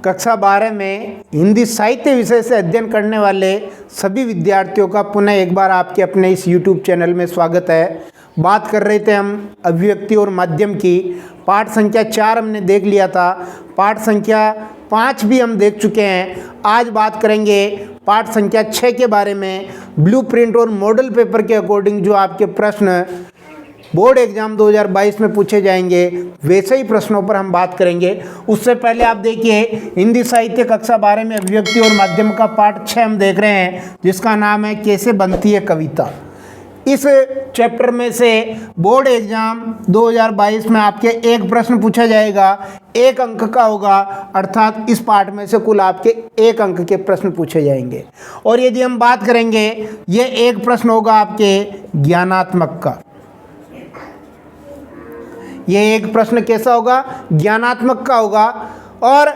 कक्षा 12 में हिंदी साहित्य विषय से अध्ययन करने वाले सभी विद्यार्थियों का पुनः एक बार आपके अपने इस YouTube चैनल में स्वागत है। बात कर रहे थे हम अभिव्यक्ति और माध्यम की। पाठ संख्या 4 हमने देख लिया था, पाठ संख्या 5 भी हम देख चुके हैं। आज बात करेंगे पाठ संख्या 6 के बारे में। ब्लूप्रिंट और मॉडल पेपर के अकॉर्डिंग जो आपके प्रश्न बोर्ड एग्जाम 2022 में पूछे जाएंगे वैसे ही प्रश्नों पर हम बात करेंगे। उससे पहले आप देखिए हिंदी साहित्य कक्षा 12 में अभिव्यक्ति और माध्यम का पाठ 6 हम देख रहे हैं, जिसका नाम है कैसे बनती है कविता। इस चैप्टर में से बोर्ड एग्जाम 2022 में आपके एक प्रश्न पूछा जाएगा, 1 अंक का होगा, अर्थात इस पाठ में से कुल आपके 1 अंक के प्रश्न पूछे जाएंगे। और यदि हम बात करेंगे, ये एक प्रश्न होगा आपके ज्ञानात्मक का। ये एक प्रश्न कैसा होगा? ज्ञानात्मक का होगा। और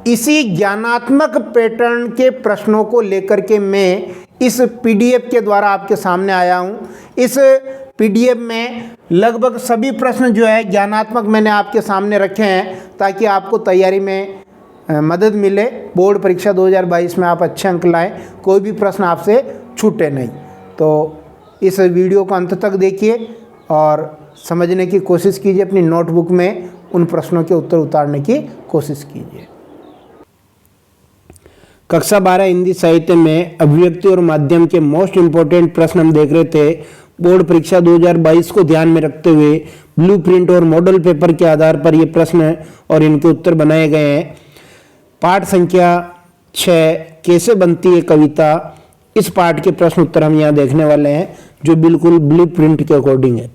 इसी ज्ञानात्मक पैटर्न के प्रश्नों को लेकर के मैं इस पीडीएफ के द्वारा आपके सामने आया हूँ। इस पीडीएफ में लगभग सभी प्रश्न जो है ज्ञानात्मक मैंने आपके सामने रखे हैं, ताकि आपको तैयारी में मदद मिले। बोर्ड परीक्षा 2022 में आप अच्छे अंक लाएं, कोई भी प्रश्न आपसे छूटे नहीं। तो इस वीडियो को अंत तक देखिए और समझने की कोशिश कीजिए। अपनी नोटबुक में उन प्रश्नों के उत्तर उतारने की कोशिश कीजिए। कक्षा 12 हिंदी साहित्य में अभिव्यक्ति और माध्यम के मोस्ट इंपोर्टेंट प्रश्न हम देख रहे थे। बोर्ड परीक्षा 2022 को ध्यान में रखते हुए ब्लूप्रिंट और मॉडल पेपर के आधार पर ये प्रश्न और इनके उत्तर बनाए गए हैं। पाठ संख्या 6 कैसे बनती है कविता, इस पाठ के प्रश्न उत्तर हम यहाँ देखने वाले हैं, जो बिल्कुल ब्लूप्रिंट के अकॉर्डिंग है।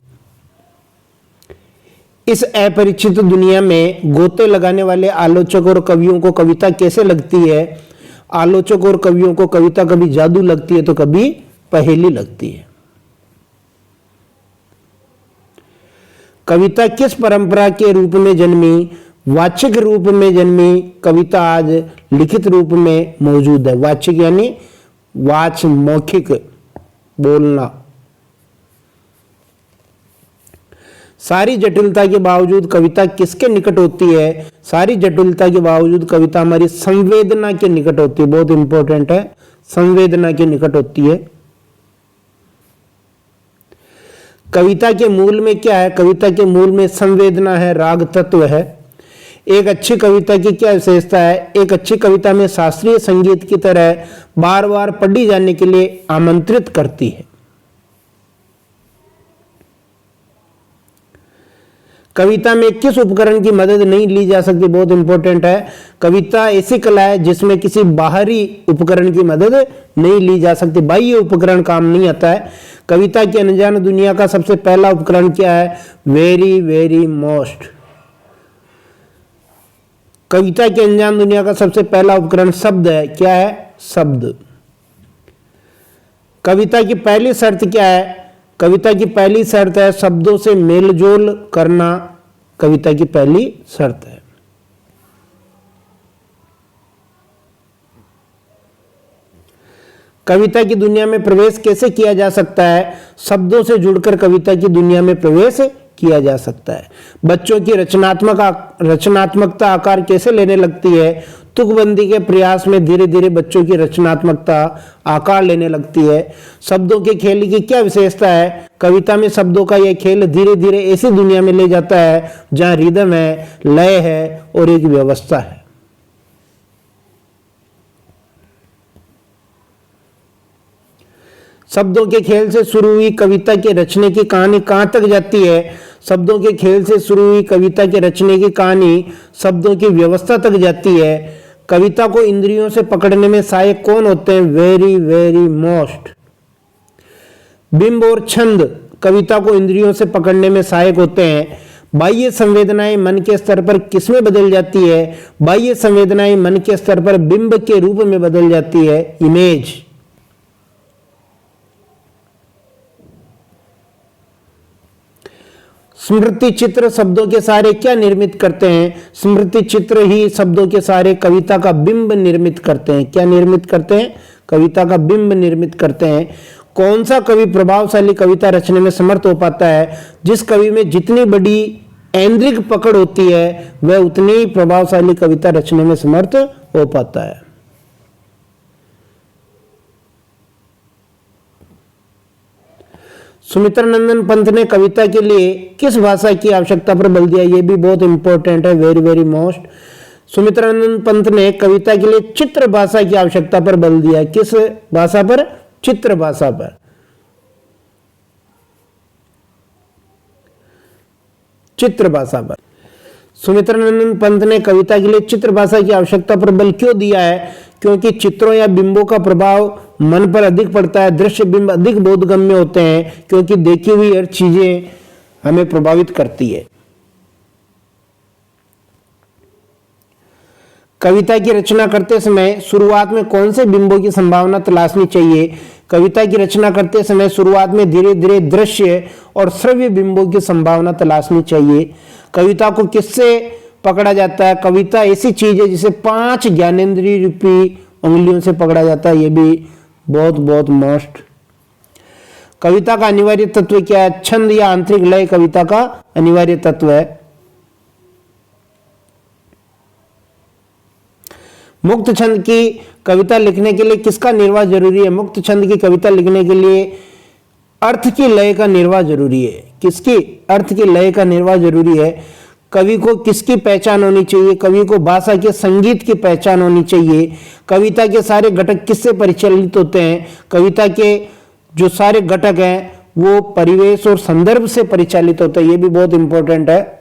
इस अपरिचित दुनिया में गोते लगाने वाले आलोचक और कवियों को कविता कैसे लगती है? आलोचक और कवियों को कविता कभी जादू लगती है तो कभी पहेली लगती है। कविता किस परंपरा के रूप में जन्मी? वाचिक रूप में जन्मी कविता आज लिखित रूप में मौजूद है। वाचिक यानी वाच, मौखिक बोलना। सारी जटिलता के बावजूद कविता किसके निकट होती है? सारी जटिलता के बावजूद कविता हमारी संवेदना के निकट होती है। बहुत इंपॉर्टेंट है, संवेदना के निकट होती है। कविता के मूल में क्या है? कविता के मूल में संवेदना है, राग तत्व है। एक अच्छी कविता की क्या विशेषता है? एक अच्छी कविता में शास्त्रीय संगीत की तरह बार बार पढ़ी जाने के लिए आमंत्रित करती है। कविता में किस उपकरण की मदद नहीं ली जा सकती? बहुत इंपॉर्टेंट है। कविता ऐसी कला है जिसमें किसी बाहरी उपकरण की मदद नहीं ली जा सकती, बाह्य उपकरण काम नहीं आता है। कविता की अनजान दुनिया का सबसे पहला उपकरण क्या है? Very very most. कविता की अनजान दुनिया का सबसे पहला उपकरण शब्द है। क्या है? शब्द। कविता की पहली शर्त क्या है? कविता की पहली शर्त है शब्दों से मेलजोल करना। कविता की पहली शर्त है। कविता की दुनिया में प्रवेश कैसे किया जा सकता है? शब्दों से जुड़कर कविता की दुनिया में प्रवेश किया जा सकता है। बच्चों की रचनात्मकता आकार कैसे लेने लगती है? तुकबंदी के प्रयास में धीरे धीरे बच्चों की रचनात्मकता आकार लेने लगती है। शब्दों के खेल की क्या विशेषता है? कविता में शब्दों का यह खेल धीरे धीरे ऐसी दुनिया में ले जाता है जहां रिदम है, लय है और एक व्यवस्था है। शब्दों के खेल से शुरू हुई कविता के रचने की कहानी कहां तक जाती है? शब्दों के खेल से शुरू हुई कविता के रचने की कहानी शब्दों की व्यवस्था तक जाती है। कविता को इंद्रियों से पकड़ने में सहायक कौन होते हैं? Very very most. बिंब और छंद कविता को इंद्रियों से पकड़ने में सहायक होते हैं। बाह्य संवेदनाएं मन के स्तर पर किसमें बदल जाती है? बाह्य संवेदनाएं मन के स्तर पर बिंब के रूप में बदल जाती है, इमेज। स्मृति चित्र शब्दों के सहारे क्या निर्मित करते हैं? स्मृति चित्र ही शब्दों के सहारे कविता का बिंब निर्मित करते हैं। क्या निर्मित करते हैं? कविता का बिंब निर्मित करते हैं। कौन सा कवि प्रभावशाली कविता रचने में समर्थ हो पाता है? जिस कवि में जितनी बड़ी ऐन्द्रिक पकड़ होती है वह उतनी ही प्रभावशाली कविता रचने में समर्थ हो पाता है। सुमित्रा नंदन पंत ने कविता के लिए किस भाषा की आवश्यकता पर बल दिया? ये भी बहुत इंपॉर्टेंट है, वेरी वेरी मोस्ट। सुमित्रा नंदन पंत ने कविता के लिए चित्र भाषा की आवश्यकता पर बल दिया। किस भाषा पर? चित्र भाषा पर। चित्र भाषा पर सुमित्रा नंदन पंत ने कविता के लिए चित्र भाषा की आवश्यकता पर बल क्यों दिया है? क्योंकि चित्रों या बिंबों का प्रभाव मन पर अधिक पड़ता है। दृश्य बिंब अधिक बोधगम्य होते हैं क्योंकि देखी हुई हर चीजें हमें प्रभावित करती है। कविता की रचना करते समय शुरुआत में कौन से बिंबों की संभावना तलाशनी चाहिए? कविता की रचना करते समय शुरुआत में धीरे धीरे दृश्य और श्रव्य बिंबों की संभावना तलाशनी चाहिए। कविता को किससे पकड़ा जाता है? कविता ऐसी चीज है जिसे 5 ज्ञानेंद्रिय रूपी उंगलियों से पकड़ा जाता है। ये भी बहुत बहुत मोस्ट। कविता का अनिवार्य तत्व क्या है? छंद या आंतरिक लय कविता का अनिवार्य तत्व है। मुक्त छंद की कविता लिखने के लिए किसका निर्वाह जरूरी है? मुक्त छंद की कविता लिखने के लिए अर्थ की लय का निर्वाह जरूरी है। किसकी? अर्थ की लय का निर्वाह जरूरी है। कवि को किसकी पहचान होनी चाहिए? कवि को भाषा के संगीत की पहचान होनी चाहिए। कविता के सारे घटक किससे परिचालित होते हैं? कविता के जो सारे घटक हैं वो परिवेश और संदर्भ से परिचालित होते हैं। ये भी बहुत इंपॉर्टेंट है।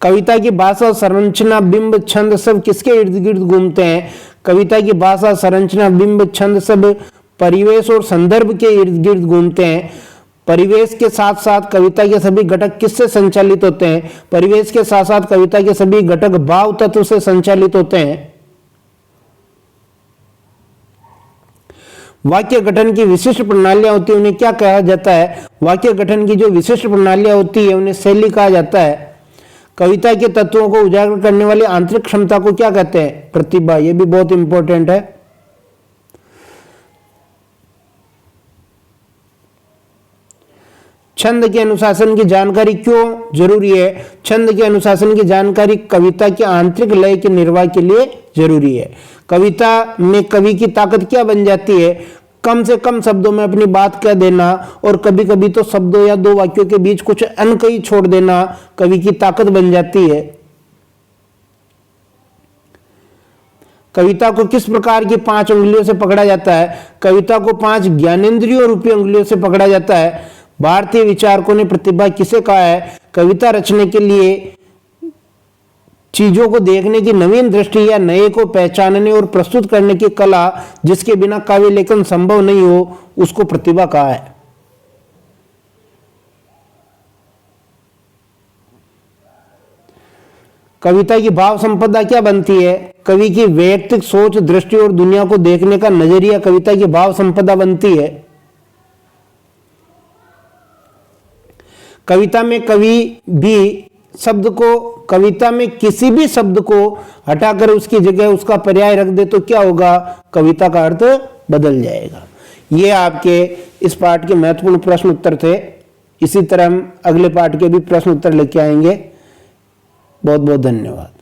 कविता की भाषा, संरचना, बिंब, छंद सब किसके इर्द गिर्द घूमते हैं? कविता की भाषा, संरचना, बिंब, छंद सब परिवेश और संदर्भ के इर्द गिर्द घूमते हैं। परिवेश के साथ साथ कविता के सभी घटक किससे संचालित होते हैं? परिवेश के साथ साथ कविता के सभी घटक भाव तत्व से संचालित होते हैं। वाक्य गठन की विशिष्ट प्रणालियां होती है, उन्हें क्या कहा जाता है? वाक्य गठन की जो विशिष्ट प्रणालियां होती है उन्हें शैली कहा जाता है। कविता के तत्वों को उजागर करने वाली आंतरिक क्षमता को क्या कहते हैं? प्रतिभा। यह भी बहुत इंपॉर्टेंट है। छंद के अनुशासन की जानकारी क्यों जरूरी है? छंद के अनुशासन की जानकारी कविता के आंतरिक लय के निर्वाह के लिए जरूरी है। कविता में कवि की ताकत क्या बन जाती है? कम से कम शब्दों में अपनी बात कह देना और कभी कभी तो शब्दों या 2 वाक्यों के बीच कुछ अनकही छोड़ देना कवि की ताकत बन जाती है। कविता को किस प्रकार की 5 उंगलियों से पकड़ा जाता है? कविता को 5 ज्ञानेंद्रियों रूपी उंगलियों से पकड़ा जाता है। भारतीय विचारकों ने प्रतिभा किसे कहा है? कविता रचने के लिए चीजों को देखने की नवीन दृष्टि या नए को पहचानने और प्रस्तुत करने की कला जिसके बिना काव्य लेखन संभव नहीं हो, उसको प्रतिभा कहा है। कविता की भाव संपदा क्या बनती है? कवि की वैयक्तिक सोच, दृष्टि और दुनिया को देखने का नजरिया कविता की भाव संपदा बनती है। कविता में कविता में किसी भी शब्द को हटाकर उसकी जगह उसका पर्याय रख दे तो क्या होगा? कविता का अर्थ बदल जाएगा। ये आपके इस पाठ के महत्वपूर्ण प्रश्न उत्तर थे। इसी तरह हम अगले पाठ के भी प्रश्न उत्तर लेके आएंगे। बहुत बहुत धन्यवाद।